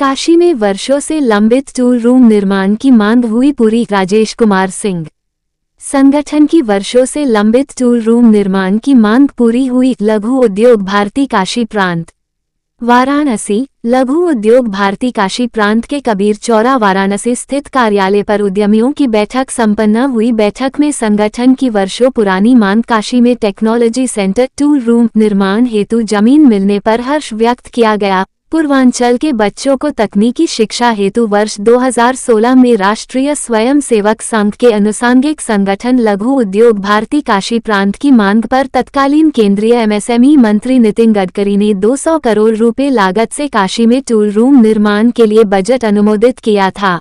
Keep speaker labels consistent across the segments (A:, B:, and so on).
A: काशी में वर्षों से लंबित टूल रूम निर्माण की मांग हुई पूरी। राजेश कुमार सिंह। संगठन की वर्षों से लंबित टूल रूम निर्माण की मांग पूरी हुई। लघु उद्योग भारती काशी प्रांत वाराणसी। लघु उद्योग भारती काशी प्रांत के कबीर चौरा वाराणसी स्थित कार्यालय पर उद्यमियों की बैठक संपन्न हुई। बैठक में संगठन की वर्षों पुरानी मांग काशी में टेक्नोलॉजी सेंटर टूल रूम निर्माण हेतु जमीन मिलने पर हर्ष व्यक्त किया गया। पूर्वांचल के बच्चों को तकनीकी शिक्षा हेतु वर्ष 2016 में राष्ट्रीय स्वयंसेवक संघ के अनुषंगिक संगठन लघु उद्योग भारती काशी प्रांत की मांग पर तत्कालीन केंद्रीय एमएसएमई मंत्री नितिन गडकरी ने 200 करोड़ रुपए लागत से काशी में टूल रूम निर्माण के लिए बजट अनुमोदित किया था।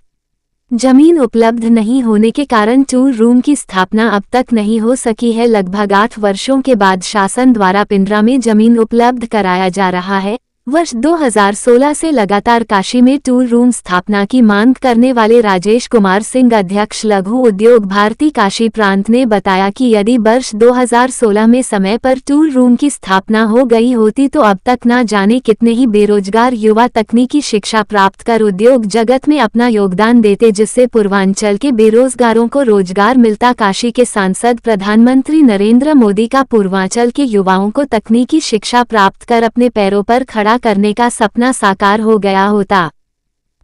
A: जमीन उपलब्ध नहीं होने के कारण टूल रूम की स्थापना अब तक नहीं हो सकी है। लगभग 8 वर्षों के बाद शासन द्वारा पिंडरा में जमीन उपलब्ध कराया जा रहा है। वर्ष 2016 से लगातार काशी में टूल रूम स्थापना की मांग करने वाले राजेश कुमार सिंह अध्यक्ष लघु उद्योग भारती काशी प्रांत ने बताया कि यदि वर्ष 2016 में समय पर टूल रूम की स्थापना हो गई होती तो अब तक न जाने कितने ही बेरोजगार युवा तकनीकी शिक्षा प्राप्त कर उद्योग जगत में अपना योगदान देते, जिससे पूर्वांचल के बेरोजगारों को रोजगार मिलता। काशी के सांसद प्रधानमंत्री नरेंद्र मोदी का पूर्वांचल के युवाओं को तकनीकी शिक्षा प्राप्त कर अपने पैरों पर खड़ा करने का सपना साकार हो गया होता।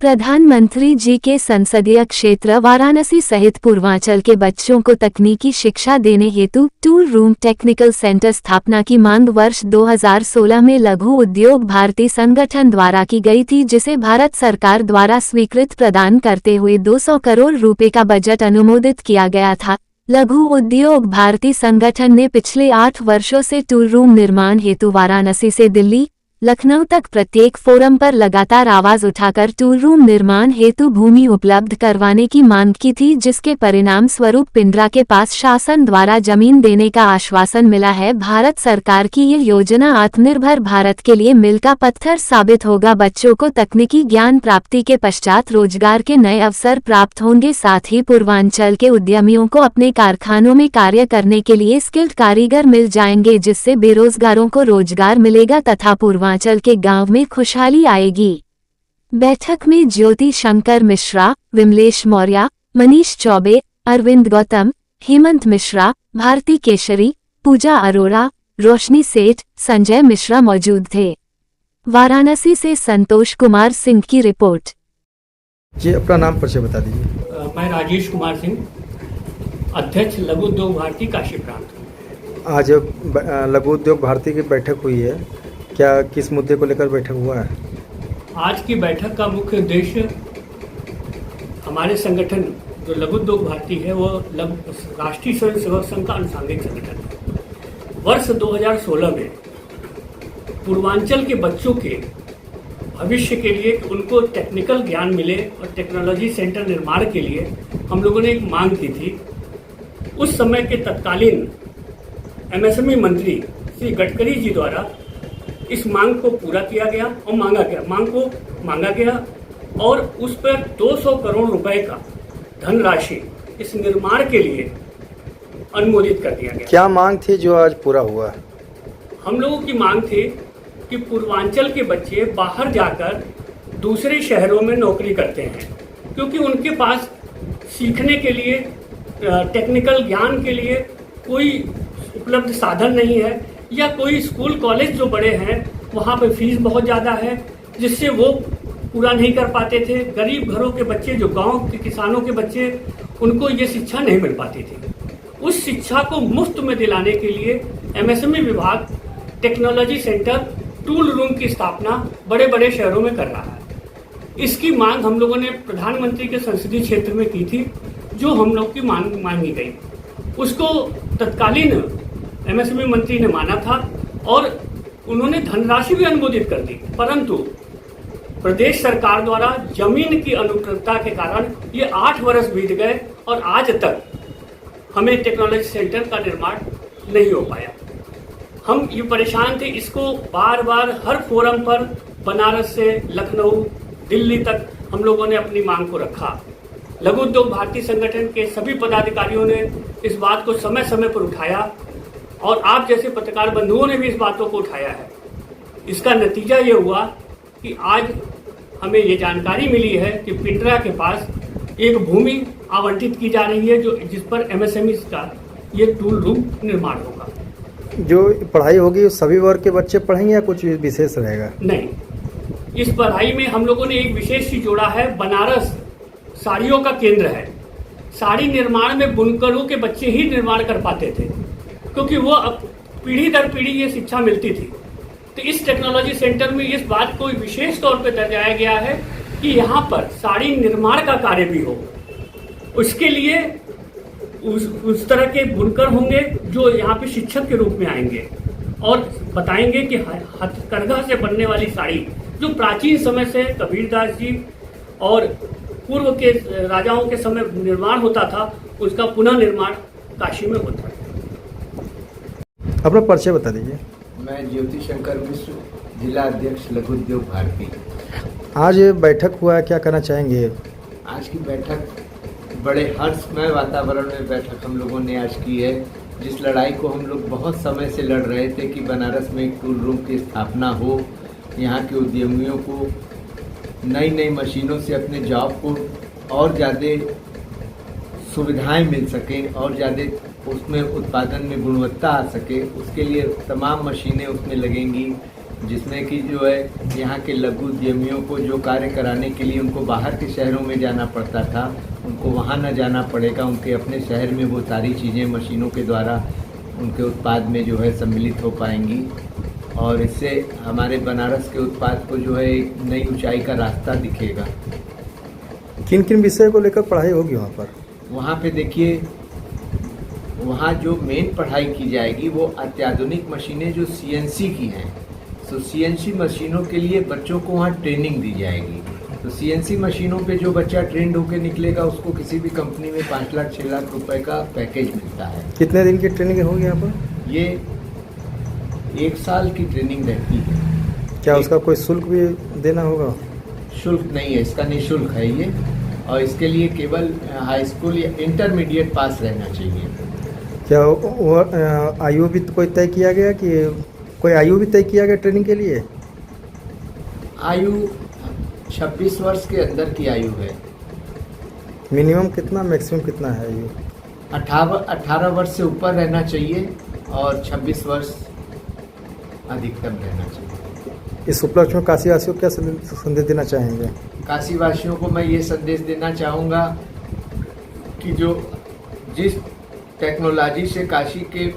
A: प्रधानमंत्री जी के संसदीय क्षेत्र वाराणसी सहित पूर्वांचल के बच्चों को तकनीकी शिक्षा देने हेतु टूल रूम टेक्निकल सेंटर स्थापना की मांग वर्ष 2016 में लघु उद्योग भारती संगठन द्वारा की गई थी, जिसे भारत सरकार द्वारा स्वीकृत प्रदान करते हुए 200 करोड़ रुपए का बजट अनुमोदित किया गया था। लघु उद्योग भारती संगठन ने पिछले 8 वर्षों से टूल रूम निर्माण हेतु वाराणसी से दिल्ली, लखनऊ तक प्रत्येक फोरम पर लगातार आवाज उठाकर टूल रूम निर्माण हेतु भूमि उपलब्ध करवाने की मांग की थी, जिसके परिणाम स्वरूप पिंडरा के पास शासन द्वारा जमीन देने का आश्वासन मिला है। भारत सरकार की ये योजना आत्मनिर्भर भारत के लिए मील का पत्थर साबित होगा। बच्चों को तकनीकी ज्ञान प्राप्ति के पश्चात रोजगार के नए अवसर प्राप्त होंगे। साथ ही पूर्वांचल के उद्यमियों को अपने कारखानों में कार्य करने के लिए स्किल्ड कारीगर मिल जाएंगे, जिससे बेरोजगारों को रोजगार मिलेगा तथा पूर्वांचल के गांव में खुशहाली आएगी। बैठक में ज्योति शंकर मिश्रा, विमलेश मौर्य, मनीष चौबे, अरविंद गौतम, हेमंत मिश्रा, भारती केशरी, पूजा अरोड़ा, रोशनी सेठ, संजय मिश्रा मौजूद थे। वाराणसी से संतोष कुमार सिंह की रिपोर्ट।
B: जी, अपना नाम परिचय बता दीजिए।
C: मैं राजेश कुमार सिंह, अध्यक्ष लघु उद्योग भारती काशी प्रांत।
B: आज लघु उद्योग भारती की बैठक हुई है, क्या किस मुद्दे को लेकर बैठक हुआ है?
C: आज की बैठक का मुख्य उद्देश्य हमारे संगठन जो लघु उद्योग भारती है वो राष्ट्रीय स्वयंसेवक संघ का अनुषंगिक संगठन है। वर्ष 2016 में पूर्वांचल के बच्चों के भविष्य के लिए उनको टेक्निकल ज्ञान मिले और टेक्नोलॉजी सेंटर निर्माण के लिए हम लोगों ने एक मांग की थी। उस समय के तत्कालीन एमएसएमई मंत्री श्री गडकरी जी द्वारा इस मांग को पूरा किया गया और मांगा गया और उस पर 200 करोड़ रुपए का धनराशि इस निर्माण के लिए अनुमोदित कर दिया गया।
B: क्या मांग थी जो आज पूरा हुआ?
C: हम लोगों की मांग थी कि पूर्वांचल के बच्चे बाहर जाकर दूसरे शहरों में नौकरी करते हैं, क्योंकि उनके पास सीखने के लिए टेक्निकल ज्ञान के लिए कोई उपलब्ध साधन नहीं है, या कोई स्कूल कॉलेज जो बड़े हैं वहाँ पे फीस बहुत ज़्यादा है, जिससे वो पूरा नहीं कर पाते थे। गरीब घरों के बच्चे जो गांव के किसानों के बच्चे, उनको ये शिक्षा नहीं मिल पाती थी। उस शिक्षा को मुफ्त में दिलाने के लिए एमएसएमई विभाग टेक्नोलॉजी सेंटर टूल रूम की स्थापना बड़े बड़े शहरों में कर रहा है। इसकी मांग हम लोगों ने प्रधानमंत्री के संसदीय क्षेत्र में की थी, जो हम लोग की मांगी गई। उसको तत्कालीन एमएसएमई मंत्री ने माना था और उन्होंने धनराशि भी अनुमोदित कर दी, परंतु प्रदेश सरकार द्वारा जमीन की अनुपलब्धता के कारण ये 8 वर्ष बीत गए और आज तक हमें टेक्नोलॉजी सेंटर का निर्माण नहीं हो पाया। हम ये परेशान थे। इसको बार बार हर फोरम पर बनारस से लखनऊ, दिल्ली तक हम लोगों ने अपनी मांग को रखा। लघु उद्योग भारती संगठन के सभी पदाधिकारियों ने इस बात को समय समय पर उठाया और आप जैसे पत्रकार बंधुओं ने भी इस बातों को उठाया है। इसका नतीजा ये हुआ कि आज हमें ये जानकारी मिली है कि पिंडरा के पास एक भूमि आवंटित की जा रही है जिस पर एमएसएमई का ये टूल रूम निर्माण होगा।
B: जो पढ़ाई होगी सभी वर्ग के बच्चे पढ़ेंगे या कुछ विशेष रहेगा?
C: नहीं, इस पढ़ाई में हम लोगों ने एक विशेष चीज जोड़ा है। बनारस साड़ियों का केंद्र है। साड़ी निर्माण में बुनकरों के बच्चे ही निर्माण कर पाते थे, क्योंकि वो पीढ़ी दर पीढ़ी ये शिक्षा मिलती थी। तो इस टेक्नोलॉजी सेंटर में इस बात को विशेष तौर पर दर्शाया गया है कि यहाँ पर साड़ी निर्माण का कार्य भी हो। उसके लिए उस तरह के बुनकर होंगे जो यहाँ पे शिक्षक के रूप में आएंगे और बताएंगे कि हथकरघा से बनने वाली साड़ी जो प्राचीन समय से कबीरदास जी और पूर्व के राजाओं के समय निर्माण होता था, उसका पुनः निर्माण काशी में होता है।
B: अपना परिचय बता दीजिए।
D: मैं ज्योति शंकर मिश्र, जिला अध्यक्ष लघु उद्योग भारती।
B: आज बैठक हुआ है, क्या कहना चाहेंगे?
D: आज की बैठक बड़े हर्षमय वातावरण में बैठक हम लोगों ने आज की है। जिस लड़ाई को हम लोग बहुत समय से लड़ रहे थे कि बनारस में एक टूल रूम की स्थापना हो, यहाँ के उद्यमियों को नई नई मशीनों से अपने जॉब को और ज़्यादा सुविधाएं मिल सकें और ज़्यादा उसमें उत्पादन में गुणवत्ता आ सके, उसके लिए तमाम मशीनें उसमें लगेंगी, जिसमें कि जो है यहाँ के लघु उद्यमियों को जो कार्य कराने के लिए उनको बाहर के शहरों में जाना पड़ता था, उनको वहाँ न जाना पड़ेगा। उनके अपने शहर में वो सारी चीज़ें मशीनों के द्वारा उनके उत्पाद में जो है सम्मिलित हो पाएंगी और इससे हमारे बनारस के उत्पाद को जो है एक नई ऊंचाई का रास्ता दिखेगा।
B: किन किन विषय को लेकर पढ़ाई होगी वहाँ पर?
D: वहाँ पे देखिए, वहाँ जो मेन पढ़ाई की जाएगी वो अत्याधुनिक मशीनें जो सीएनसी की हैं, तो सीएनसी मशीनों के लिए बच्चों को वहाँ ट्रेनिंग दी जाएगी। तो सीएनसी मशीनों पे जो बच्चा ट्रेंड होकर निकलेगा उसको किसी भी कंपनी में 5 लाख 6 लाख रुपए का पैकेज मिलता है।
B: कितने दिन की ट्रेनिंग होगी यहाँ पर?
D: ये 1 साल की ट्रेनिंग रहती है।
B: क्या उसका कोई शुल्क भी देना होगा?
D: शुल्क नहीं है, इसका निःशुल्क है ये, और इसके लिए केवल हाई स्कूल या इंटरमीडिएट पास रहना चाहिए।
B: क्या वो आयु भी कोई तय किया गया कि कोई आयु भी तय किया गया ट्रेनिंग के लिए?
D: आयु 26 वर्ष के अंदर की आयु है।
B: मिनिमम कितना, मैक्सिमम कितना है आयु?
D: 18 वर्ष से ऊपर रहना चाहिए और 26 वर्ष अधिकतम रहना चाहिए।
B: इस उपलक्ष्य में काशीवासियों को क्या संदेश देना चाहेंगे?
D: काशीवासियों को मैं ये संदेश देना चाहूँगा कि जिस टेक्नोलॉजी से काशी के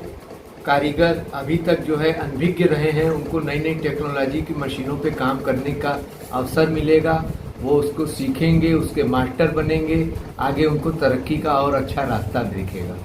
D: कारीगर अभी तक जो है अनभिज्ञ रहे हैं, उनको नई नई टेक्नोलॉजी की मशीनों पे काम करने का अवसर मिलेगा। वो उसको सीखेंगे, उसके मास्टर बनेंगे, आगे उनको तरक्की का और अच्छा रास्ता दिखेगा।